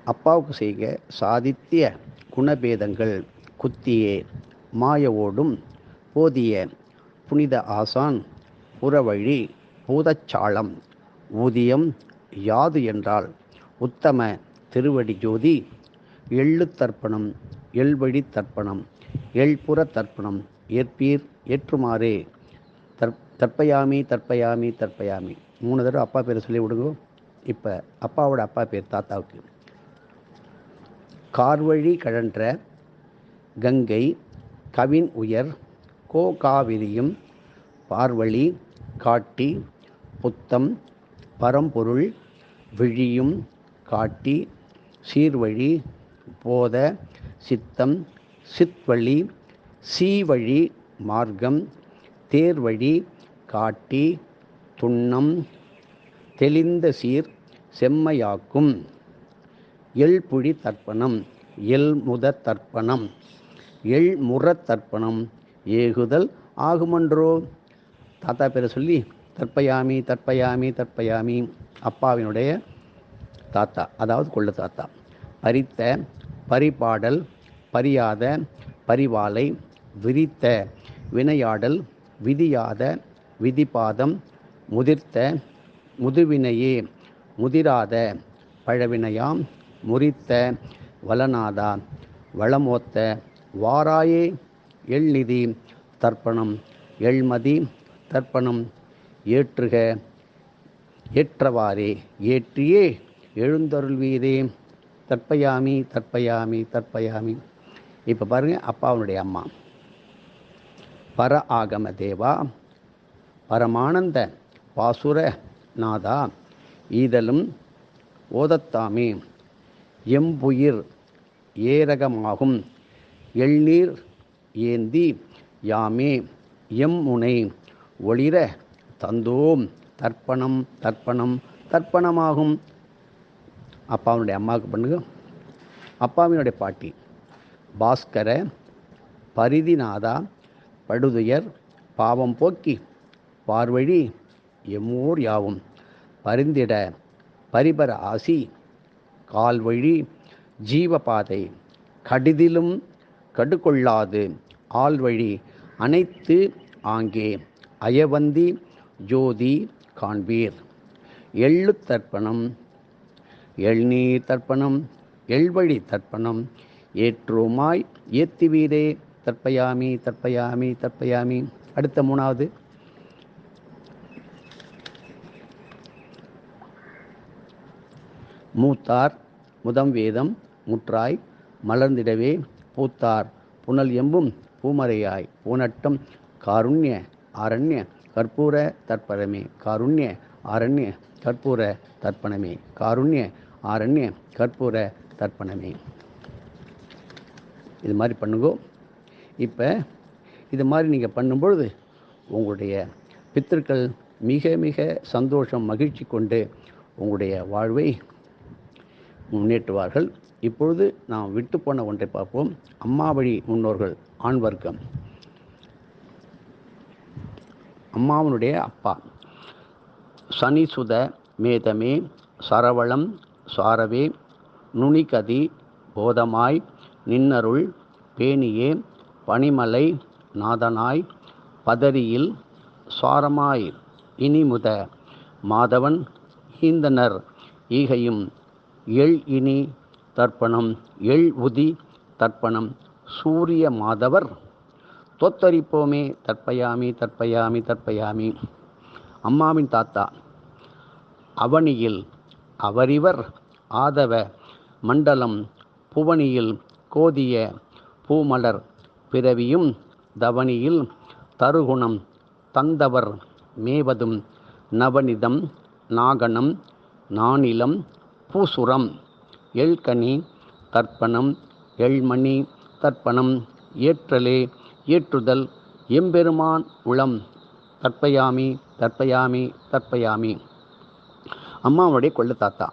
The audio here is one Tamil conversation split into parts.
அப்பாவுக்கு செய்க சாதித்திய குணபேதங்கள் குத்தியே மாயவோடும் போதிய புனித ஆசான் புறவழி பூதச்சாளம் ஊதியம் யாது என்றால் உத்தம திருவடி ஜோதி எள்ளு தர்ப்பணம் எள்வழி தர்ப்பணம் எள்புற தர்ப்பணம் ஏற்பீர் ஏற்றுமாறே தற்பயாமி தற்பயாமி தற்பயாமி 3 தடவை அப்பா பேரை சொல்லி விடுங்க. இப்போ அப்பாவோட அப்பா பேர் தாத்தாவுக்கு. கார்வழி கழன்ற கங்கை கவின் உயர் காவிரியும் பார்வழி காட்டி புத்தம் பரம்பொருள் விழியும் காட்டி சீர்வழி போத சித்தம் சித்வழி சீவழி மார்க்கம் தேர்வழி காட்டி துண்ணம் தெளிந்த சீர் செம்மையாக்கும் எள்புழி தர்ப்பணம் எள்முத தர்ப்பணம் எள்முற தர்ப்பணம் ஏகுதல் ஆகுமன்றோ. தாத்தா பேரை சொல்லி தற்பயாமி தற்பயாமி தற்பயாமி. அப்பாவினுடைய தாத்தா, அதாவது கொள்ளு தாத்தா. பறித்த பரிபாடல் பரியாத பரிவாலை விரித்த வினையாடல் விதியாத விதிபாதம் முதிர்த்த முதுவினையே முதிராத பழவினையாம் முறித்த வளநாதா வளமோத்த வாராயே எள்நிதி தர்ப்பணம் எள்மதி தர்ப்பணம் ஏற்றுக ஏற்றவாறே ஏற்றியே எழுந்தருள்வீரே தற்பயாமி தற்பயாமி தற்பயாமி. இப்போ பாருங்கள், அப்பாவுடைய அம்மா பர ஆகம தேவா பரமானந்த பாசுர நாதா ஈதலும் ஓதத்தாமே எம்புயிர் ஏரகமாகும் எள்நீர் ஏந்தி யாமே எம்முனை ஒளிர தந்தோம் தர்ப்பணம் தர்ப்பணம் தர்ப்பணமாகும். அப்பாவினுடைய அம்மாவுக்கு பண்ணுங்க. அப்பாவினுடைய பாட்டி பாஸ்கர பரிதிநாதா படுதுயர் பாவம் போக்கி பார்வழி எம்மூர் யாவும் பரிந்திட பரிபர ஆசி கால்வழி ஜீவபாதை கடிதிலும் கடுகொள்ளாது ஆள்வழி அனைத்து ஆங்கே அயவந்தி ஜோதி காண்பீர் எள்ளு தர்ப்பணம் எள்நீர் தர்ப்பணம் எள்வழி தர்ப்பணம் ஏற்றுமாய் ஏத்துவீரே தற்பயாமி தற்பயாமி தற்பயாமி. அடுத்த 3வது மூத்தார் முதம் வேதம் முற்றாய் மலர்ந்திடவே பூத்தார் புனல் எம்பும் பூமரையாய் பூனட்டம் காருண்ய ஆரண்ய கற்பூர தர்ப்பணமே காருண்ய ஆரண்ய கற்பூர தர்ப்பணமே காருண்ய ஆரண்ய கற்பூர தர்ப்பணமே. இது மாதிரி பண்ணுங்கோ. இப்போ இது மாதிரி நீங்கள் பண்ணும்பொழுது உங்களுடைய பித்திருக்கள் மிக மிக சந்தோஷம் மகிழ்ச்சி கொண்டு உங்களுடைய வாழ்வை முன்னேற்றுவார்கள். இப்பொழுது நாம் விட்டு போன ஒன்றை பார்ப்போம். அம்மா வழி முன்னோர்கள் ஆண் வர்க்கம். அம்மாவனுடைய அப்பா சனிசுத மேதமே சரவளம் சாரவே நுனிகதி போதமாய் நின்னருள் பேணியே பனிமலை நாதனாய் பதரியில் சாரமாய் இனிமுத மாதவன் ஈந்தனர் ஈகையும் எள் இனி தர்ப்பணம் எள் உதி தர்ப்பணம் சூரிய மாதவர் தோத்தரிப்போமே தற்பயாமி தற்பயாமி தற்பயாமி. அம்மாவின் தாத்தா அவனியில் அவரிவர் ஆதவ மண்டலம் புவனியில் கோதிய பூமலர் பிறவியும் தவனியில் தருகுணம் தந்தவர் மேவதும் நவனிதம் நாகனம் நானிலம் பூசுரம் எள்கனி தர்ப்பணம் எள்மணி தர்ப்பணம் ஏற்றலே ஏற்றுதல் எம்பெருமான் உளம் தற்பயாமி தற்பயாமி தற்பயாமி. அம்மாவுடைய கொள்ளு தாத்தா,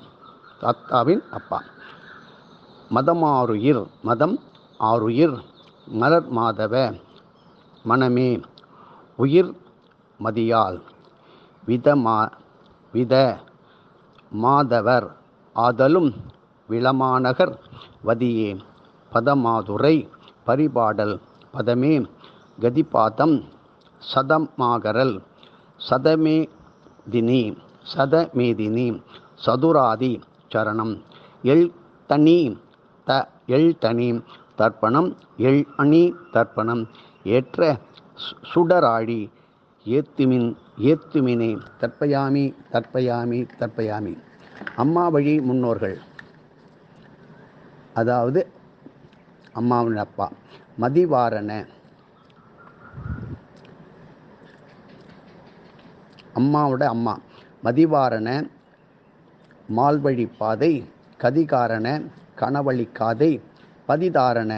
தாத்தாவின் அப்பா மதமாருயிர் மதம் ஆருயிர் மலர் மாதவ மனமே உயிர் மதியால் வித மாதவர் ஆதலும் விளமாநகர் வதியே பதமாதுரை பரிபாடல் பதமே கதிபாதம் சதமாகரல் சதமேதினி சதுராதி சரணம் எழ்தனி தர்ப்பணம் எழ்அணி தர்ப்பணம் ஏற்ற சுடராழி ஏத்துமினே தர்ப்பயாமி தர்ப்பயாமி தர்ப்பயாமி. அம்மா வழி முன்னோர்கள், அதாவது அம்மாவின் அப்பா மதிவாரண, அம்மாவோட அம்மா மதிவாரண மால்வழி பாதை கதிகாரண கணவழிக்காதை பதிதாரண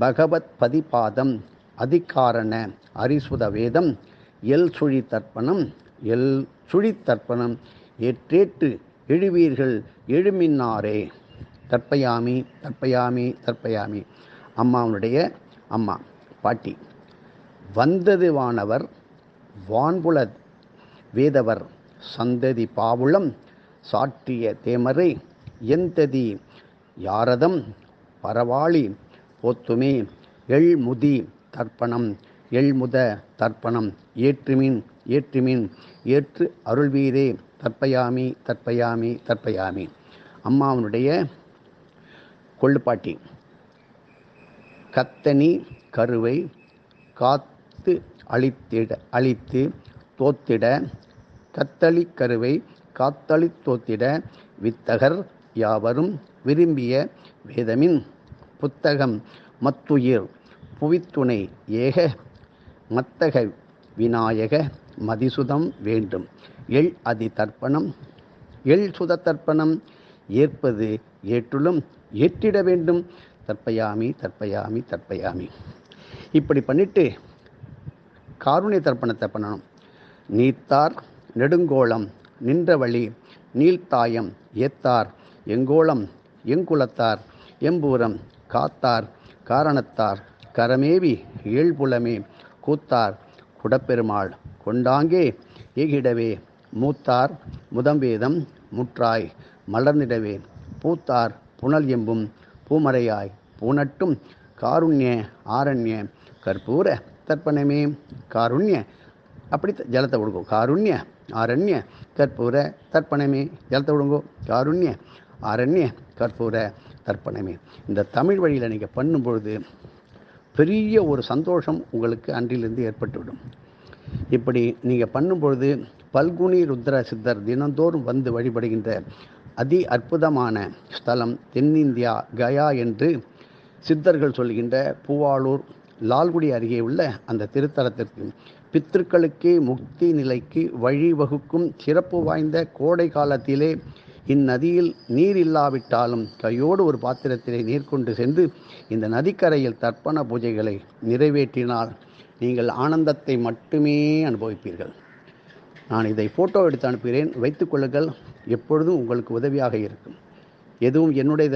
பகவத் பதிபாதம் அதிகாரண அரிசுத வேதம் எல் சுழி தர்ப்பணம் ஏற்றேட்டு எழுவீர்கள் எழுமின்னாரே தர்ப்பயாமி தர்ப்பயாமி தர்ப்பயாமி. அம்மாவனுடைய அம்மா பாட்டி வந்தது வானவர் வான்புல வேதவர் சந்ததி பாவுளம் சாற்றிய தேமரை எந்ததி யாரதம் பரவாளி போத்துமே எழ்முதி தர்ப்பணம் எழ்முத தர்ப்பணம் ஏற்றுமின் ஏற்று அருள்வீரே தர்ப்பயாமி தர்ப்பயாமி தர்ப்பயாமி. அம்மாவனுடைய கொள்ளுப்பாட்டி கத்தனி கருவை காத்து அழித்து தோத்திட கத்தளி கருவை காத்தளி தோத்திட வித்தகர் யாவரும் விரும்பிய வேதமின் புத்தகம் மத்துயிர் புவித்துணை ஏக மத்தக விநாயக மதிசுதம் வேண்டும் எள் அதி தர்ப்பணம் எள் சுத தர்ப்பணம் ஏற்பது ஏற்றுளும் ஏற்றிட வேண்டும் தர்ப்பயாமி தர்ப்பயாமி தர்ப்பயாமி. இப்படி பண்ணிட்டு காருண்ய தர்ப்பணத்தை பண்ணணும். நீத்தார் நெடுங்கோளம் நின்ற வழி நீள்தாயம் ஏத்தார் எங்கோளம் எங்குலத்தார் எம்பூரம் காத்தார் காரணத்தார் கரமேவி ஏழ்புலமே கூத்தார் குடப்பெருமாள் கொண்டாங்கே ஏகிடவே மூத்தார் முதம்வேதம் முற்றாய் மலர்ந்திடவே பூத்தார் புனல் எம்பும் பூமறையாய் பூனட்டும் காருண்ய ஆரண்ய கற்பூர தர்ப்பணமே. காருண்ய அப்படி ஜலத்தை விடுங்கோ, காருண்ய ஆரண்ய கற்பூர தர்ப்பணமே. ஜலத்தை விடுங்கோ, காருண்ய ஆரண்ய கற்பூர தர்ப்பணமே. இந்த தமிழ் வழியில் நீங்கள் பண்ணும்பொழுது பெரிய ஒரு சந்தோஷம் உங்களுக்கு அன்றிலிருந்து ஏற்பட்டுவிடும். இப்படி நீங்கள் பண்ணும்பொழுது பல்குனி ருத்ர சித்தர் தினந்தோறும் வந்து வழிபடுகின்ற அதி அற்புதமான ஸ்தலம் தென்னிந்தியா கயா என்று சித்தர்கள் சொல்கின்ற பூவாளூர் லால்குடி அருகே உள்ள அந்த திருத்தலத்திற்கு பித்திருக்களுக்கே முக்தி நிலைக்கு வழிவகுக்கும் சிறப்பு வாய்ந்த கோடை காலத்திலே இந்நதியில் நீர் இல்லாவிட்டாலும் கையோடு ஒரு பாத்திரத்திலே நீர் கொண்டு சென்று இந்த நதிக்கரையில் தர்ப்பண பூஜைகளை நிறைவேற்றினால் நீங்கள் ஆனந்தத்தை மட்டுமே அனுபவிப்பீர்கள். நான் இதை ஃபோட்டோ எடுத்து அனுப்புகிறேன், வைத்துக்கொள்ளுங்கள். எப்பொழுதும் உங்களுக்கு உதவியாக இருக்கும். எதுவும் என்னுடையதல்ல.